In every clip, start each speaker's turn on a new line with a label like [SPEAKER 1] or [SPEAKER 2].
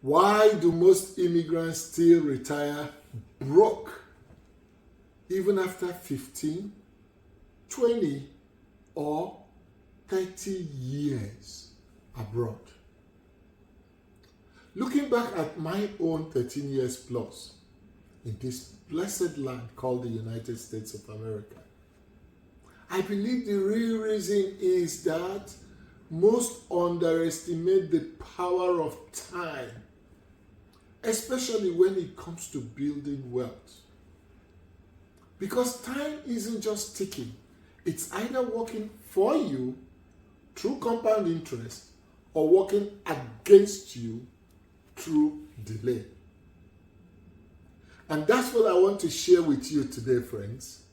[SPEAKER 1] Why do most immigrants still retire broke even after 15, 20, or 30 years abroad? Looking back at my own 13 years plus in this blessed land called the United States of America, I believe the real reason is that most underestimate the power of time, especially when it comes to building wealth. Because time isn't just ticking. It's either working for you through compound interest or working against you through delay. And that's what I want to share with you today, friends.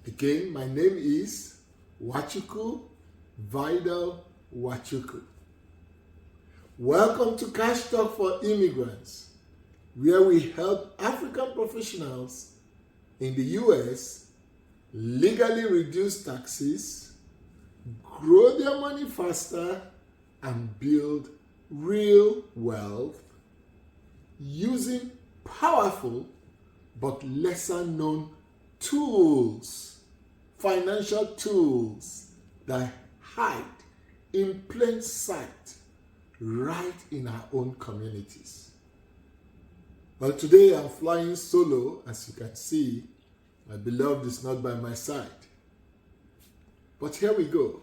[SPEAKER 1] Again, my name is Vidal. Welcome to Cash Talk for Immigrants, where we help African professionals in the US legally reduce taxes, grow their money faster, and build real wealth using powerful but lesser known tools, financial tools that hide in plain sight right in our own communities. Well, today I'm flying solo. As you can see, my beloved is not by my side. But here we go.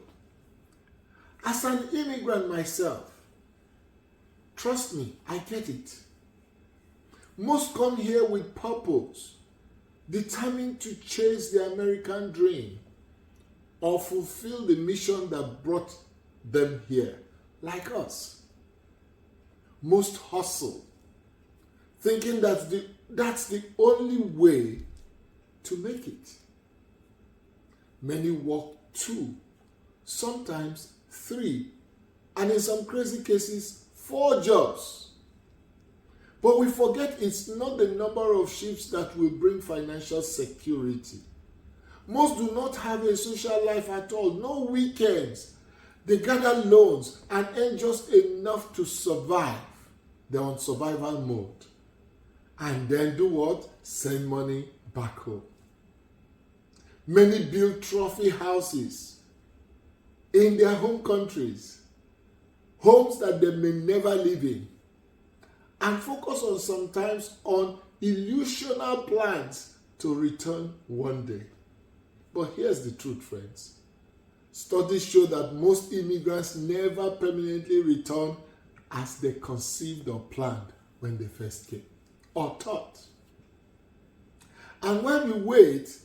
[SPEAKER 1] As an immigrant myself, trust me, I get it. Most come here with purpose, determined to chase the American dream or fulfill the mission that brought them here, like us. Most hustle, thinking that's the only way to make it. Many work 2, sometimes 3, and in some crazy cases, 4 jobs. But we forget it's not the number of shifts that will bring financial security. Most do not have a social life at all, no weekends. They gather loans and earn just enough to survive. They're on survival mode. And then do what? Send money back home. Many build trophy houses in their home countries, homes that they may never live in, and focus sometimes on illusional plans to return one day. But here's the truth, friends. Studies show that most immigrants never permanently return as they conceived or planned when they first came, or thought. And when we wait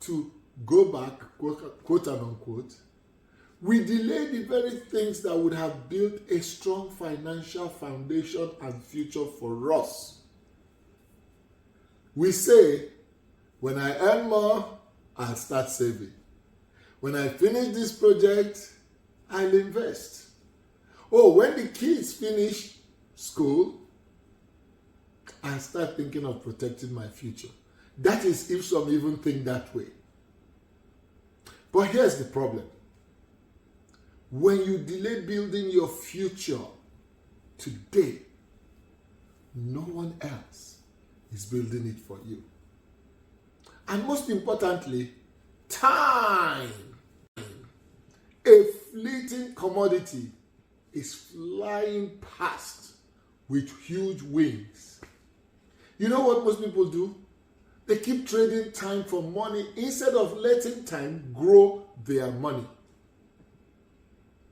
[SPEAKER 1] to go back, quote and unquote, we delay the very things that would have built a strong financial foundation and future for us. We say, when I earn more, I'll start saving. When I finish this project, I'll invest. Oh, when the kids finish school, I'll start thinking of protecting my future. That is if some even think that way. But here's the problem. When you delay building your future today, no one else is building it for you. And most importantly, time. A fleeting commodity is flying past with huge wings. You know what most people do? They keep trading time for money instead of letting time grow their money.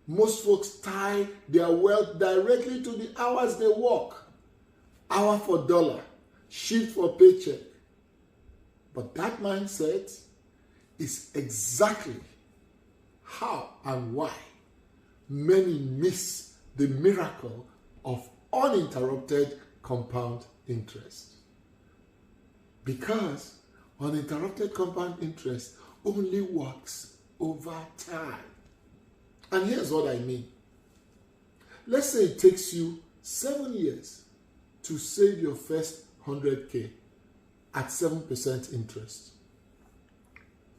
[SPEAKER 1] Most folks tie their wealth directly to the hours they work. Hour for dollar, shift for paycheck. But that mindset is exactly how and why many miss the miracle of uninterrupted compound interest. Because uninterrupted compound interest only works over time. And here's what I mean. Let's say it takes you 7 years to save your first 100K at 7% interest.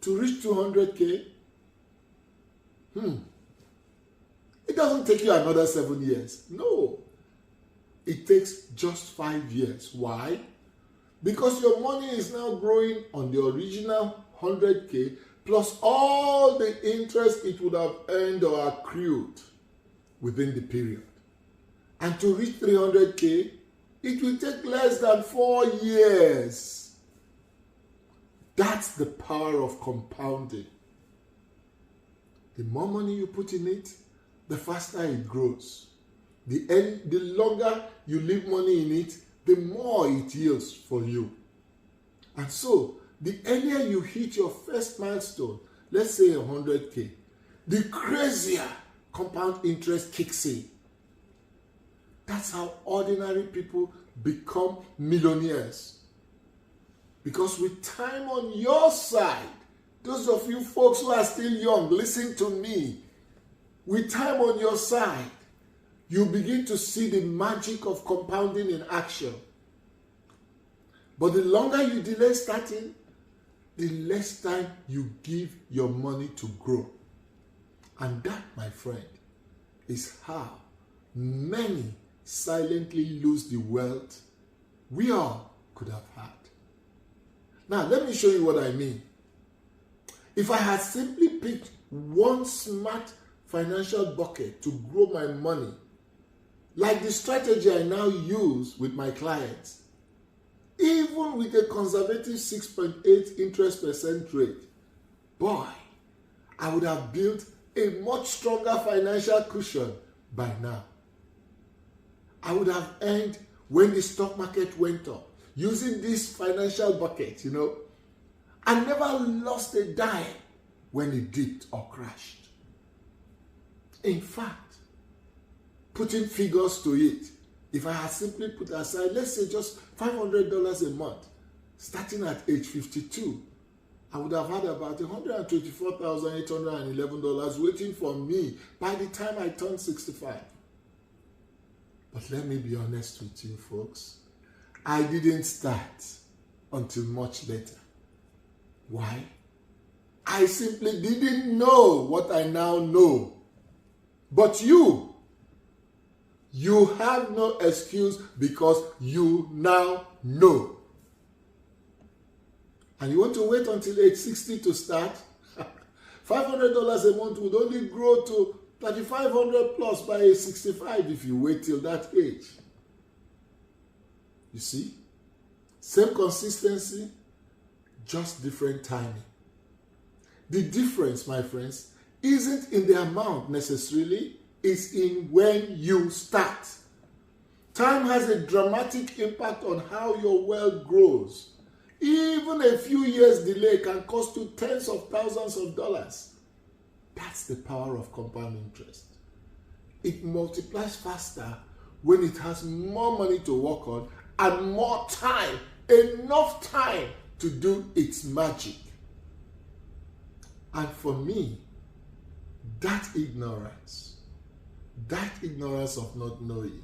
[SPEAKER 1] To reach 200K, it doesn't take you another 7 years. No. it takes just 5 years. Why? Because your money is now growing on the original 100K plus all the interest it would have earned or accrued within the period. And to reach 300K, it will take less than 4 years. That's the power of compounding. The more money you put in it, the faster it grows. The longer you leave money in it, the more it yields for you. And so, the earlier you hit your first milestone, let's say 100K, the crazier compound interest kicks in. That's how ordinary people become millionaires. Because with time on your side, those of you folks who are still young, listen to me. With time on your side, you begin to see the magic of compounding in action. But the longer you delay starting, the less time you give your money to grow. And that, my friend, is how many silently lose the wealth we all could have had. Now, let me show you what I mean. If I had simply picked one smart financial bucket to grow my money, like the strategy I now use with my clients, even with a conservative 6.8 interest percent rate, boy, I would have built a much stronger financial cushion by now. I would have earned when the stock market went up, using this financial bucket, I never lost a dime when it dipped or crashed. In fact, putting figures to it, if I had simply put aside, let's say just $500 a month, starting at age 52, I would have had about $124,811 waiting for me by the time I turned 65. But let me be honest with you, folks. I didn't start until much later. Why? I simply didn't know what I now know. But you have no excuse because you now know. And you want to wait until age 60 to start? $500 a month would only grow to $3,500 plus by age 65 if you wait till that age. You see? Same consistency, just different timing. The difference, my friends, isn't in the amount necessarily, it's in when you start. Time has a dramatic impact on how your wealth grows. Even a few years delay can cost you tens of thousands of dollars. That's the power of compound interest. It multiplies faster when it has more money to work on and more time, enough time to do its magic. And for me, that ignorance of not knowing,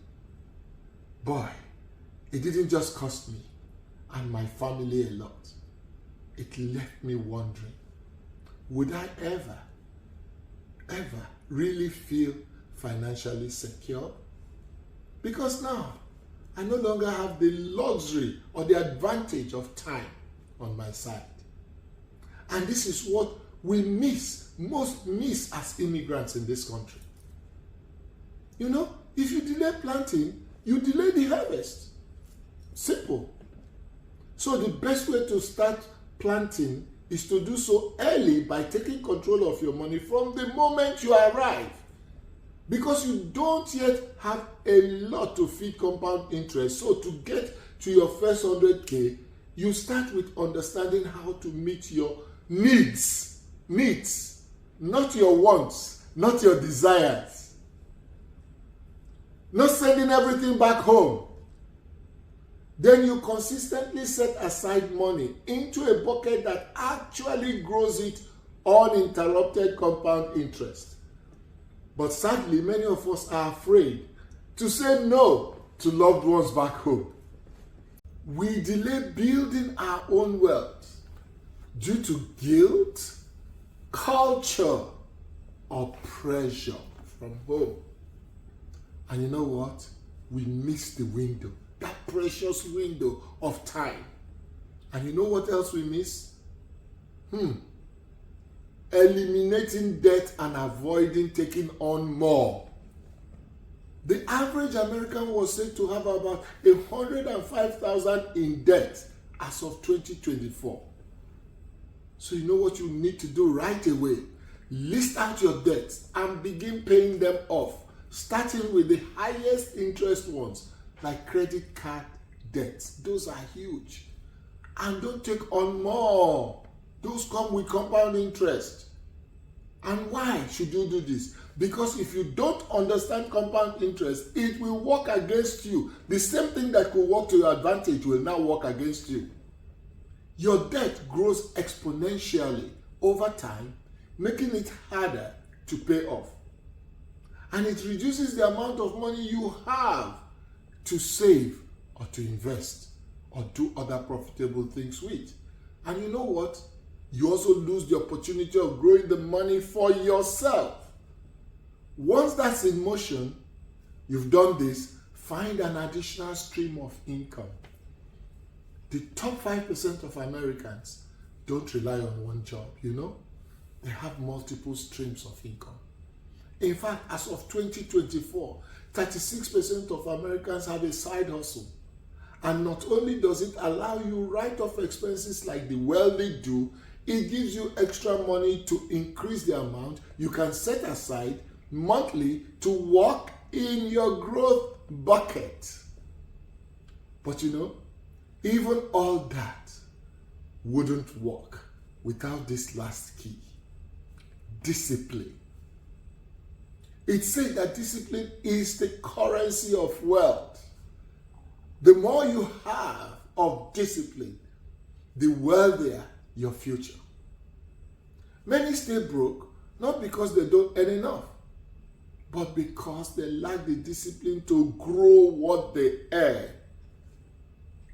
[SPEAKER 1] boy, it didn't just cost me and my family a lot. It left me wondering, would I ever really feel financially secure? Because now, I no longer have the luxury or the advantage of time on my side. And this is what we most miss as immigrants in this country. If you delay planting, you delay the harvest. Simple. So the best way to start planting is to do so early by taking control of your money from the moment you arrive. Because you don't yet have a lot to feed compound interest. So to get to your first 100K, you start with understanding how to meet your needs, not your wants, not your desires. Not sending everything back home. Then you consistently set aside money into a bucket that actually grows it uninterrupted compound interest. But sadly, many of us are afraid to say no to loved ones back home. We delay building our own wealth due to guilt, culture, or pressure from home. And you know what? we miss the window, that precious window of time. And you know what else we miss? Eliminating debt and avoiding taking on more. The average American was said to have about 105,000 in debt as of 2024. So you know what you need to do right away? List out your debts and begin paying them off, starting with the highest interest ones, like credit card debts. Those are huge. And don't take on more. Those come with compound interest. And why should you do this? Because if you don't understand compound interest, it will work against you. The same thing that could work to your advantage will now work against you. Your debt grows exponentially over time, making it harder to pay off. And it reduces the amount of money you have to save or to invest or do other profitable things with. And you know what? You also lose the opportunity of growing the money for yourself. Once that's in motion, you've done this, find an additional stream of income. The top 5% of Americans don't rely on one job, you know? They have multiple streams of income. In fact, as of 2024, 36% of Americans have a side hustle. And not only does it allow you write off expenses like the wealthy do, it gives you extra money to increase the amount you can set aside monthly to work in your growth bucket. But you know, even all that wouldn't work without this last key: discipline. It said that discipline is the currency of wealth. The more you have of discipline, the wealthier your future. Many stay broke not because they don't earn enough, but because they lack the discipline to grow what they earn.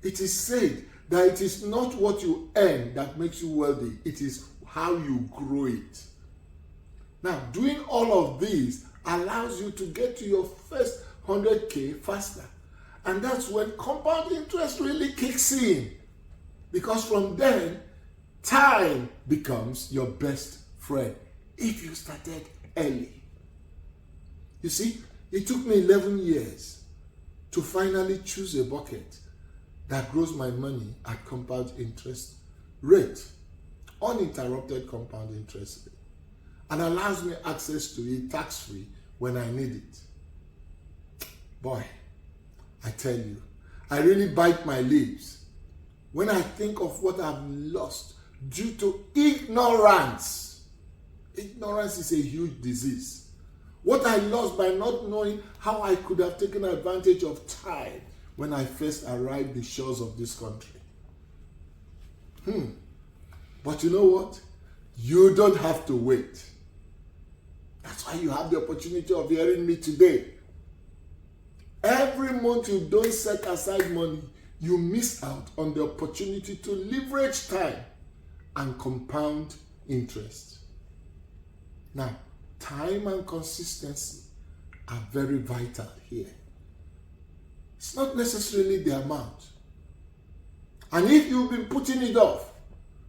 [SPEAKER 1] It is said that it is not what you earn that makes you wealthy, it is how you grow it. Now, doing all of these allows you to get to your first 100K faster. And that's when compound interest really kicks in. Because from then, time becomes your best friend if you started early. You see, it took me 11 years to finally choose a bucket that grows my money at compound interest rate, uninterrupted compound interest rate, and allows me access to it tax-free when I need it. Boy, I tell you, I really bite my lips when I think of what I've lost due to ignorance. Ignorance is a huge disease. What I lost by not knowing how I could have taken advantage of time when I first arrived the shores of this country. But you know what? You don't have to wait. That's why you have the opportunity of hearing me today. Every month you don't set aside money, you miss out on the opportunity to leverage time and compound interest. Now, time and consistency are very vital here. It's not necessarily the amount. And if you've been putting it off,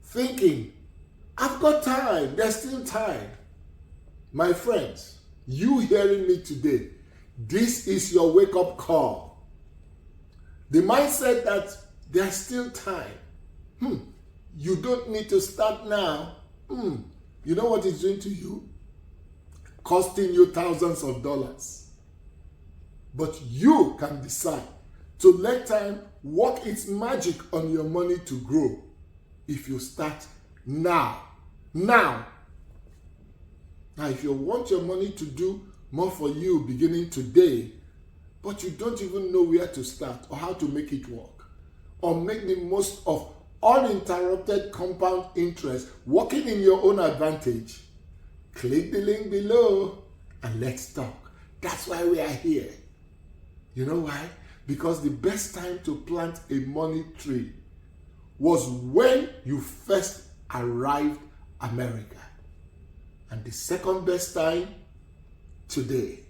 [SPEAKER 1] thinking, I've got time, there's still time. My friends, you hearing me today, this is your wake-up call. The mindset that there's still time. You don't need to start now. You know what it's doing to you? Costing you thousands of dollars. But you can decide to let time work its magic on your money to grow if you start now. Now, if you want your money to do more for you beginning today, but you don't even know where to start or how to make it work, or make the most of uninterrupted compound interest working in your own advantage, click the link below and let's talk. That's why we are here. You know why? Because the best time to plant a money tree was when you first arrived America. And the second best time, today.